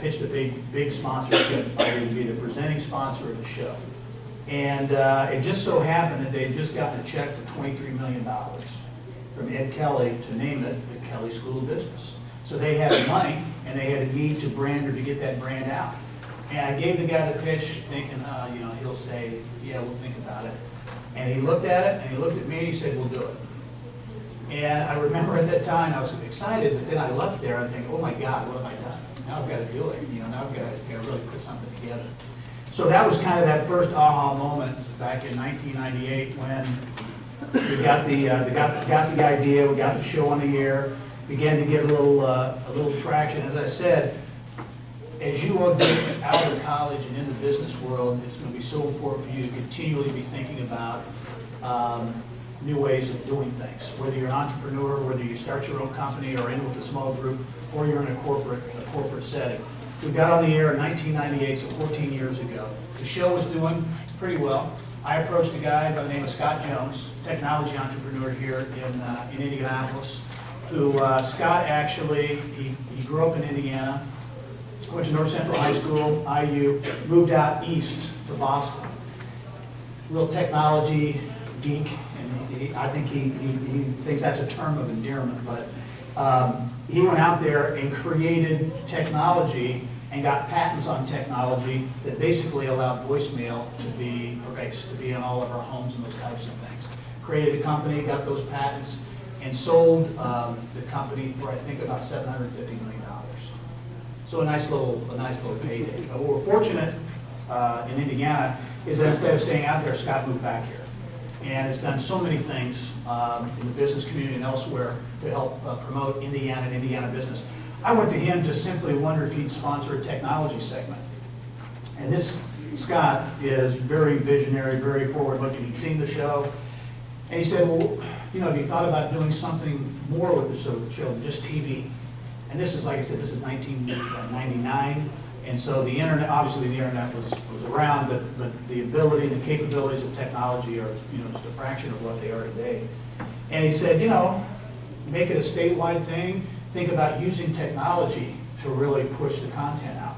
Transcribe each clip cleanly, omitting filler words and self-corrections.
pitched a big sponsorship to be the presenting sponsor of the show. And it just so happened that they had just gotten a check for $23 million from Ed Kelly to name it the Kelly School of Business. So they had the money, and they had a need to brand or to get that brand out. And I gave the guy the pitch, thinking, you know, he'll say, yeah, we'll think about it. And he looked at it, and he looked at me, and he said, we'll do it. And I remember at that time, I was excited, but then I left there and think, oh my God, what have I done? Now I've got to do it. You know, now I've got to really put something together. So that was kind of that first aha moment back in 1998 when we got the idea, we got the show on the air, began to get a little traction. As I said, as you are getting out of college and in the business world, it's going to be so important for you to continually be thinking about new ways of doing things. Whether you're an entrepreneur, whether you start your own company or in with a small group, or you're in a corporate setting. We got on the air in 1998, so 14 years ago. The show was doing pretty well. I approached a guy by the name of Scott Jones, technology entrepreneur here in Indianapolis, who Scott actually, he grew up in Indiana, went to North Central High School, IU, moved out east to Boston. Real technology geek, and I think he thinks that's a term of endearment, but he went out there and created technology and got patents on technology that basically allowed voicemail to be erased, to be in all of our homes and those types of things. Created a company, got those patents, and sold the company for I think about $750 million. So a nice little payday. But what we're fortunate in Indiana is that instead of staying out there, Scott moved back here and has done so many things in the business community and elsewhere to help promote Indiana and Indiana business. I went to him to simply wonder if he'd sponsor a technology segment. And this Scott is very visionary, very forward-looking. He'd seen the show, and he said, well, you know, have you thought about doing something more with the show than just TV? And this is, like I said, this is 1999, and so the internet, obviously the internet was around, but the ability and the capabilities of technology are, you know, just a fraction of what they are today. And he said, you know, make it a statewide thing, think about using technology to really push the content out.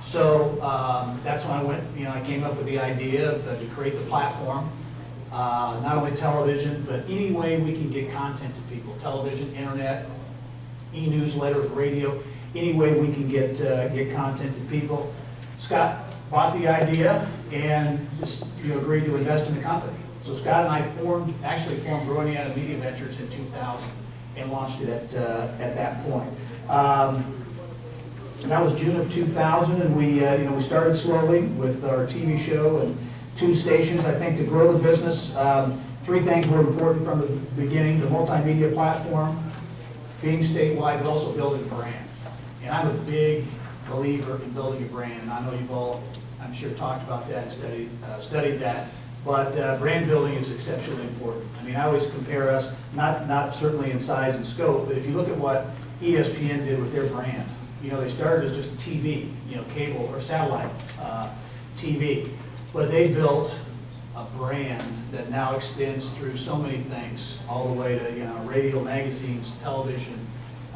So that's when I went, you know, I came up with the idea of, to create the platform, not only television, but any way we can get content to people, television, internet, e-newsletters, radio, any way we can get content to people. Scott bought the idea and just, you know, agreed to invest in the company. So Scott and I actually formed Growing Indiana Media Ventures in 2000 and launched it at that point. That was June of 2000, and we you know, we started slowly with our TV show and 2 stations. I think to grow the business, 3 things were important from the beginning: the multimedia platform, being statewide, but also building a brand. And I'm a big believer in building a brand, and I know you've all, I'm sure, talked about that and studied that. But brand building is exceptionally important. I mean, I always compare us, not certainly in size and scope, but if you look at what ESPN did with their brand, you know, they started as just TV, you know, cable or satellite TV, but they built a brand that now extends through so many things, all the way to, you know, radio, magazines, television,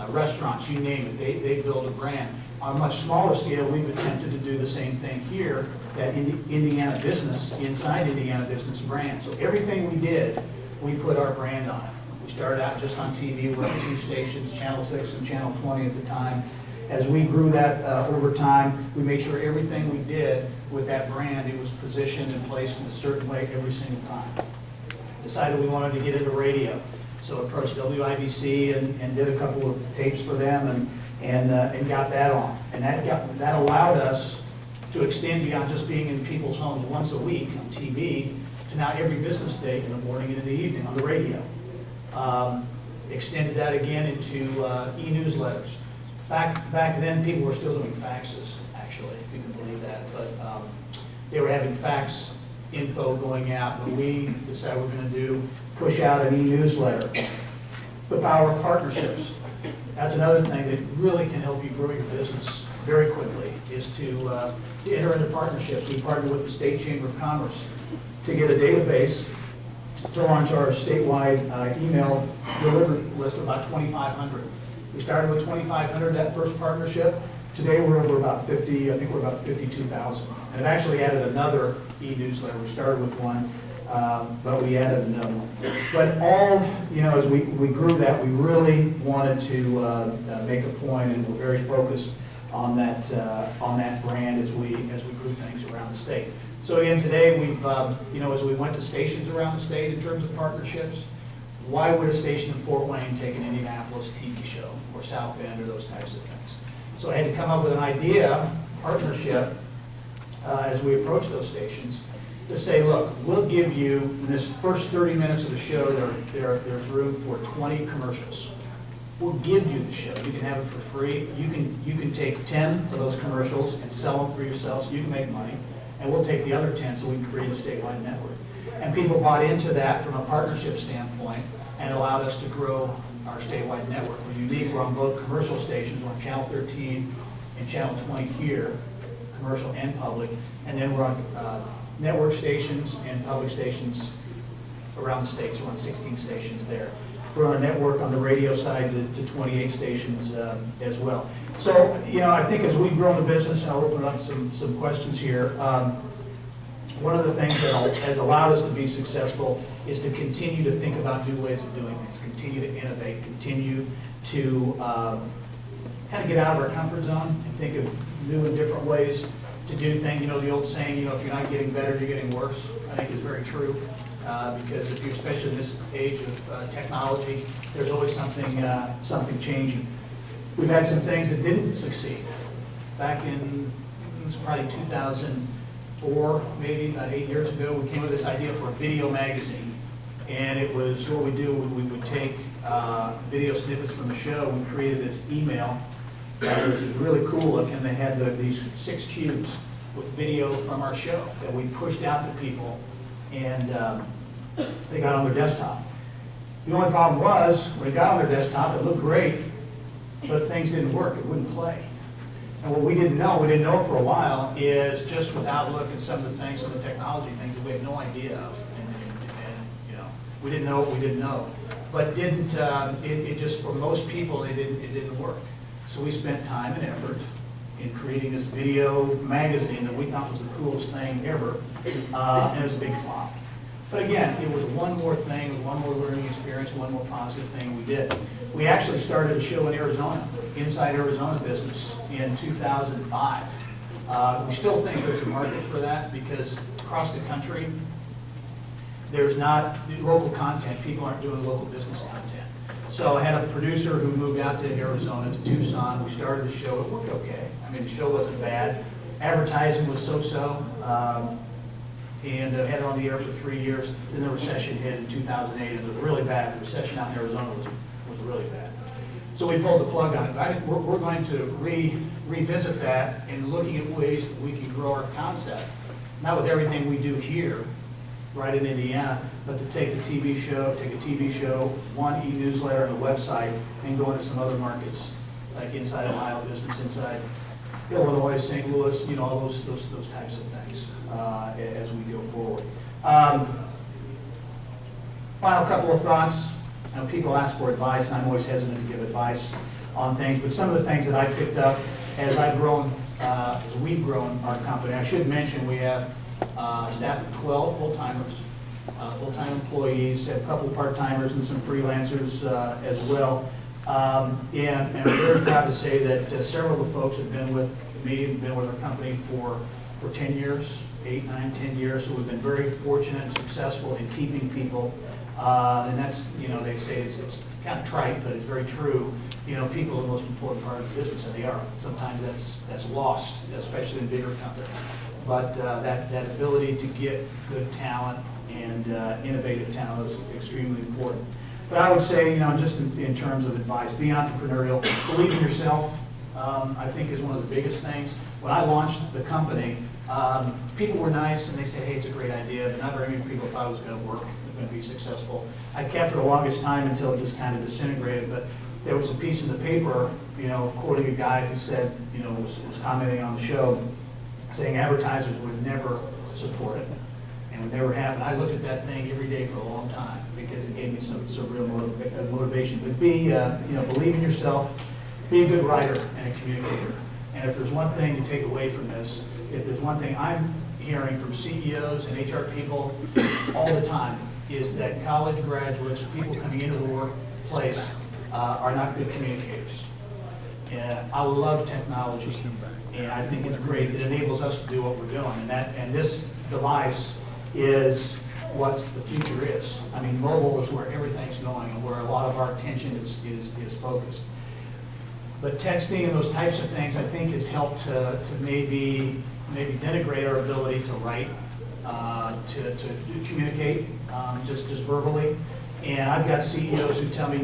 restaurants, you name it. They build a brand. On a much smaller scale, we've attempted to do the same thing here, that Indiana business, inside Indiana business brand. So everything we did, we put our brand on it. We started out just on TV. We're on 2 stations, Channel 6 and Channel 20 at the time. As we grew that over time, we made sure everything we did with that brand, it was positioned and placed in a certain way every single time. Decided we wanted to get into radio, so approached WIBC and did a couple of tapes for them and got that on. And that allowed us to extend beyond just being in people's homes once a week on TV to now every business day in the morning and in the evening on the radio. Extended that again into e-newsletters. Back then, people were still doing faxes, actually, if you can believe that. But they were having fax info going out when we decided we're going to push out an e-newsletter. The power of partnerships. That's another thing that really can help you grow your business very quickly, is to enter into partnerships. We partnered with the State Chamber of Commerce to get a database to launch our statewide email delivery list of about 2,500. We started with 2,500, that first partnership, Today we're over about 50, I think we're about 52,000. And I've actually added another e-newsletter. We started with one, but we added another one. But all, as we grew that, we really wanted to make a point, and we're very focused on that brand as we grew things around the state. So again, today we've, as we went to stations around the state in terms of partnerships, why would a station in Fort Wayne take an Indianapolis TV show or South Bend or those types of things? So I had to come up with an idea, partnership, as we approach those stations, to say, look, we'll give you, in this first 30 minutes of the show, there's room for 20 commercials. We'll give you the show. You can have it for free. You can take 10 of those commercials and sell them for yourself so you can make money. And we'll take the other 10 so we can create a statewide network. And people bought into that from a partnership standpoint and allowed us to grow our statewide network. We're unique. We're on both commercial stations. We're on Channel 13 and Channel 20 here, commercial and public. And then we're on network stations and public stations around the state. So we're on 16 stations there. We're on a network on the radio side to 28 stations as well. So, I think as we've grown the business, and I'll open up some questions here, one of the things that has allowed us to be successful is to continue to think about new ways of doing things, continue to innovate, continue to kind of get out of our comfort zone and think of new and different ways to do things. The old saying, if you're not getting better, you're getting worse, I think is very true. Because if you, especially in this age of technology, there's always something changing. We've had some things that didn't succeed. Back in, it was probably 2004, maybe about 8 years ago, we came with this idea for a video magazine. And it was what we do, we would take video snippets from the show. We created this email that was really cool looking. They had these 6 cubes with video from our show that we pushed out to people, and they got on their desktop. The only problem was, when it got on their desktop, it looked great, but things didn't work. It wouldn't play. And what we didn't know for a while, is just with Outlook and some of the things, some of the technology things that we had no idea of. And we didn't know what we didn't know. But it just, for most people, it didn't work. So we spent time and effort in creating this video magazine that we thought was the coolest thing ever, and it was a big flop. But again, it was one more thing, it was one more learning experience, one more positive thing we did. We actually started a show in Arizona, Inside Arizona Business, in 2005. We still think there's a market for that, because across the country, there's not local content. People aren't doing local business content. So I had a producer who moved out to Arizona, to Tucson. We started the show. It worked okay. I mean, the show wasn't bad. Advertising was so-so. And had it on the air for 3 years. Then the recession hit in 2008, and it was really bad. The recession out in Arizona was really bad. So we pulled the plug on it. But I think we're going to revisit that and looking at ways that we can grow our concept. Not with everything we do here, right in Indiana, but to take a TV show, one e-newsletter and a website, and go into some other markets, like inside Ohio business, inside Illinois, St. Louis, all those types of things as we go forward. Final couple of thoughts. People ask for advice, and I'm always hesitant to give advice on things, but some of the things that I picked up as we've grown our company. I should mention we have a staff of 12 full-timers, full-time employees, a couple of part-timers and some freelancers as well. And I'm very proud to say that several of the folks have been with me and been with our company for 10 years, 8, 9, 10 years. So we've been very fortunate and successful in keeping people. And that's, they say it's kind of trite, but it's very true. People are the most important part of the business, and they are. Sometimes that's lost, especially in bigger companies. But that ability to get good talent and innovative talent is extremely important. But I would say, just in terms of advice, be entrepreneurial, believe in yourself, I think is one of the biggest things. When I launched the company, people were nice and they said, hey, it's a great idea, but not very many people thought it was going to work, going to be successful. I kept for the longest time until it just kind of disintegrated, but there was a piece in the paper, quoting a guy who said, was commenting on the show, saying advertisers would never support it and would never happen. I looked at that thing every day for a long time because it gave me some real motivation. But believe in yourself, be a good writer and a communicator, And if there's one thing to take away from this, if there's one thing I'm hearing from CEOs and HR people all the time, is that college graduates, people coming into the workplace, are not good communicators. And I love technology, and I think it's great. It enables us to do what we're doing, and this device is what the future is. I mean, mobile is where everything's going and where a lot of our attention is focused. But texting and those types of things, I think, has helped to maybe denigrate our ability to write, to communicate, just verbally. And I've got CEOs who tell me,